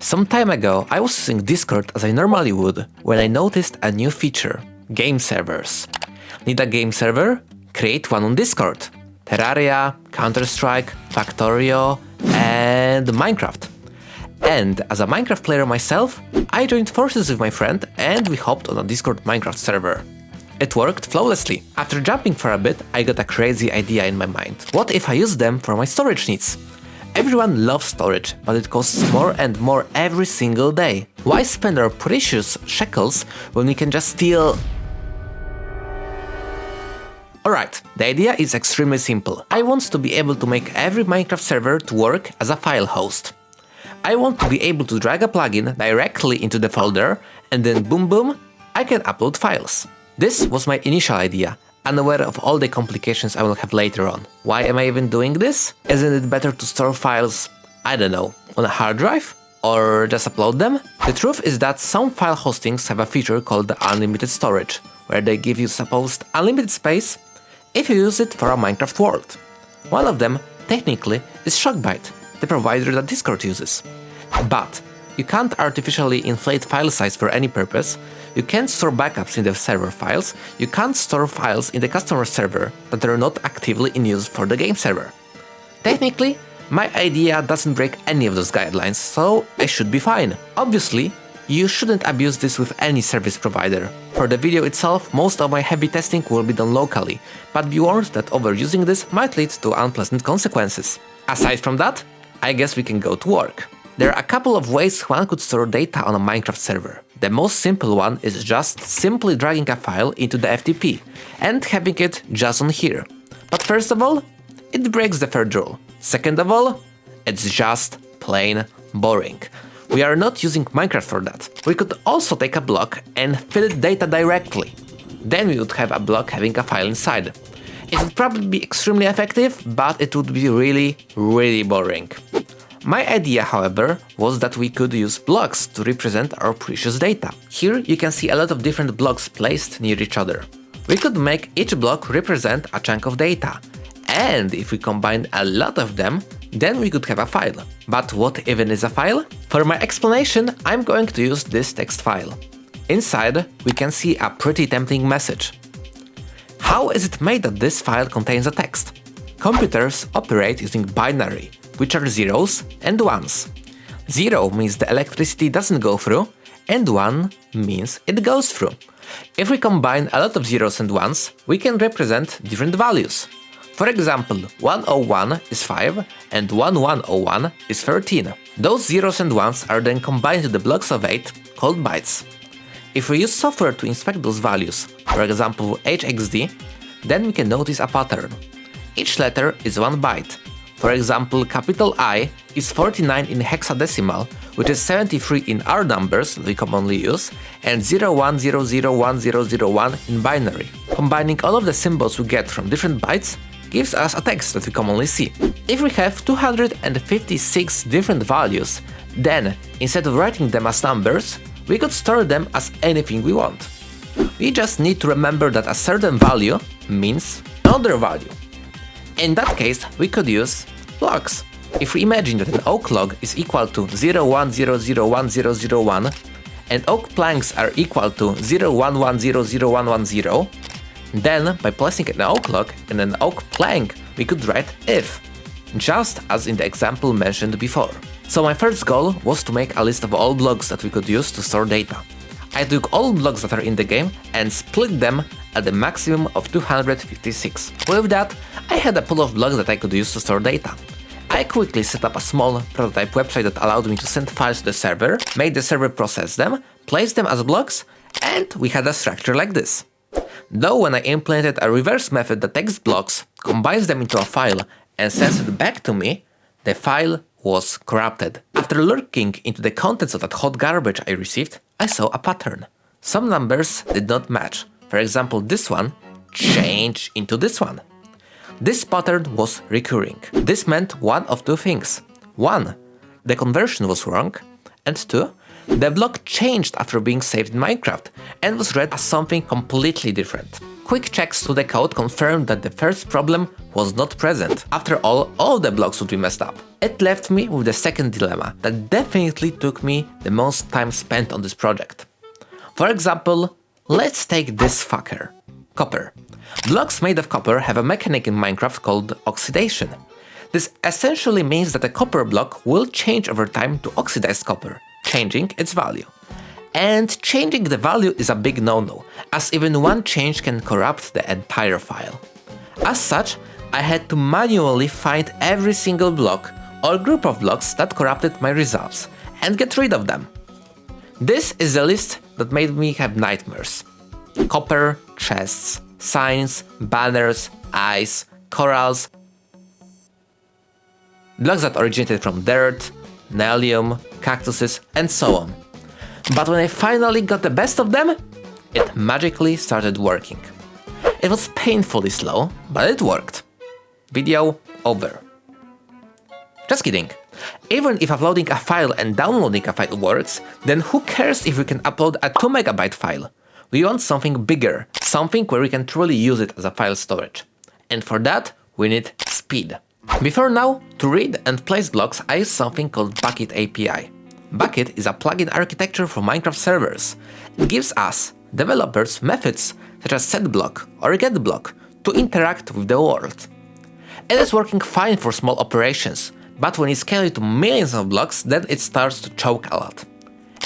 Some time ago, I was using Discord as I normally would when I noticed a new feature – game servers. Need a game server? Create one on Discord. Terraria, Counter-Strike, Factorio, and Minecraft. And as a Minecraft player myself, I joined forces with my friend and we hopped on a Discord Minecraft server. It worked flawlessly. After jumping for a bit, I got a crazy idea in my mind. What if I use them for my storage needs? Everyone loves storage, but it costs more and more every single day. Why spend our precious shekels when we can just steal? Alright, the idea is extremely simple. I want to be able to make every Minecraft server to work as a file host. I want to be able to drag a plugin directly into the folder and then boom boom, I can upload files. This was my initial idea, unaware of all the complications I will have later on. Why am I even doing this? Isn't it better to store files, I don't know, on a hard drive? Or just upload them? The truth is that some file hostings have a feature called the unlimited storage, where they give you supposed unlimited space if you use it for a Minecraft world. One of them, technically, is Shockbyte, the provider that Discord uses. But you can't artificially inflate file size for any purpose, you can't store backups in the server files, you can't store files in the customer server that are not actively in use for the game server. Technically, my idea doesn't break any of those guidelines, so I should be fine. Obviously, you shouldn't abuse this with any service provider. For the video itself, most of my heavy testing will be done locally, but be warned that overusing this might lead to unpleasant consequences. Aside from that, I guess we can go to work. There are a couple of ways one could store data on a Minecraft server. The most simple one is just simply dragging a file into the FTP and having it just on here. But first of all, it breaks the third rule. Second of all, it's just plain boring. We are not using Minecraft for that. We could also take a block and fill it data directly. Then we would have a block having a file inside. It would probably be extremely effective, but it would be really boring. My idea, however, was that we could use blocks to represent our precious data. Here you can see a lot of different blocks placed near each other. We could make each block represent a chunk of data, and if we combine a lot of them, then we could have a file. But what even is a file? For my explanation, I'm going to use this text file. Inside, we can see a pretty tempting message. How is it made that this file contains a text? Computers operate using binary, which are zeros and ones. 0 means the electricity doesn't go through, and 1 means it goes through. If we combine a lot of zeros and ones, we can represent different values. For example, 101 is 5 and 1101 is 13. Those zeros and ones are then combined to the blocks of 8 called bytes. If we use software to inspect those values, for example HXD, then we can notice a pattern. Each letter is 1 byte. For example, capital I is 49 in hexadecimal, which is 73 in our numbers that we commonly use, and 01001001 in binary. Combining all of the symbols we get from different bytes gives us a text that we commonly see. If we have 256 different values, then instead of writing them as numbers, we could store them as anything we want. We just need to remember that a certain value means another value. In that case, we could use blocks. If we imagine that an oak log is equal to 01001001 and oak planks are equal to 01100110, then by placing an oak log and an oak plank, we could write if, just as in the example mentioned before. So my first goal was to make a list of all blocks that we could use to store data. I took all blocks that are in the game and split them at the maximum of 256. With that, I had a pool of blocks that I could use to store data. I quickly set up a small prototype website that allowed me to send files to the server, made the server process them, place them as blocks, and we had a structure like this. Though when I implemented a reverse method that takes blocks, combines them into a file, and sends it back to me, the file was corrupted. After looking into the contents of that hot garbage I received, I saw a pattern. Some numbers did not match. For example, this one changed into this one. This pattern was recurring. This meant one of two things. 1. The conversion was wrong, and 2. The block changed after being saved in Minecraft and was read as something completely different. Quick checks to the code confirmed that the first problem was not present. After all the blocks would be messed up. It left me with the second dilemma that definitely took me the most time spent on this project. For example, let's take this fucker. Copper. Blocks made of copper have a mechanic in Minecraft called oxidation. This essentially means that a copper block will change over time to oxidized copper, changing its value. And changing the value is a big no-no, as even one change can corrupt the entire file. As such, I had to manually find every single block or group of blocks that corrupted my results and get rid of them. This is a list that made me have nightmares. Copper, chests, signs, banners, eyes, corals, blocks that originated from dirt, Nellium, cactuses, and so on. But when I finally got the best of them, it magically started working. It was painfully slow, but it worked. Video over. Just kidding. Even if uploading a file and downloading a file works, then who cares if we can upload a 2 MB file? We want something bigger, something where we can truly use it as a file storage. And for that, we need speed. Before now, to read and place blocks, I use something called Bucket API. Bucket is a plugin architecture for Minecraft servers. It gives us, developers, methods such as setBlock or getBlock to interact with the world. It is working fine for small operations, but when you scale it to millions of blocks, then it starts to choke a lot.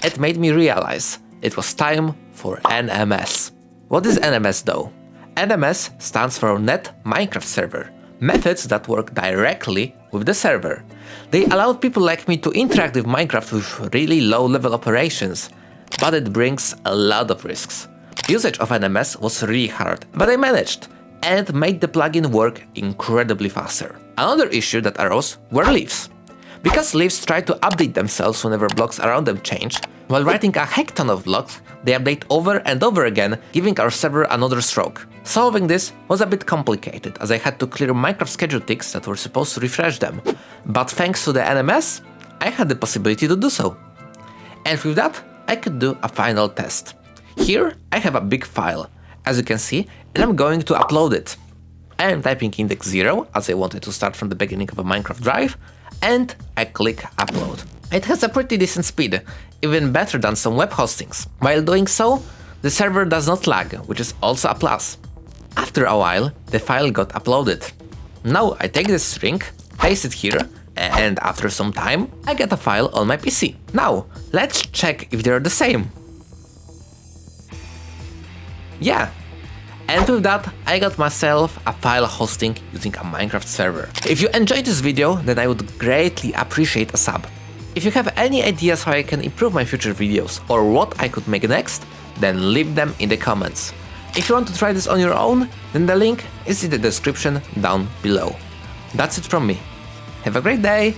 It made me realize it was time for NMS. What is NMS though? NMS stands for Net Minecraft Server. Methods that work directly with the server. They allow people like me to interact with Minecraft with really low-level operations, but it brings a lot of risks. Usage of NMS was really hard, but I managed, and made the plugin work incredibly faster. Another issue that arose were leaves. Because leaves try to update themselves whenever blocks around them change, while writing a heck ton of blocks, they update over and over again, giving our server another stroke. Solving this was a bit complicated, as I had to clear Minecraft schedule ticks that were supposed to refresh them. But thanks to the NMS, I had the possibility to do so. And with that, I could do a final test. Here, I have a big file, as you can see, and I'm going to upload it. I am typing index 0, as I wanted to start from the beginning of a Minecraft drive, and I click upload. It has a pretty decent speed, even better than some web hostings. While doing so, the server does not lag, which is also a plus. After a while, the file got uploaded. Now I take this string, paste it here, and after some time, I get a file on my PC. Now, let's check if they're the same. Yeah. And with that, I got myself a file hosting using a Minecraft server. If you enjoyed this video, then I would greatly appreciate a sub. If you have any ideas how I can improve my future videos or what I could make next, then leave them in the comments. If you want to try this on your own, then the link is in the description down below. That's it from me. Have a great day!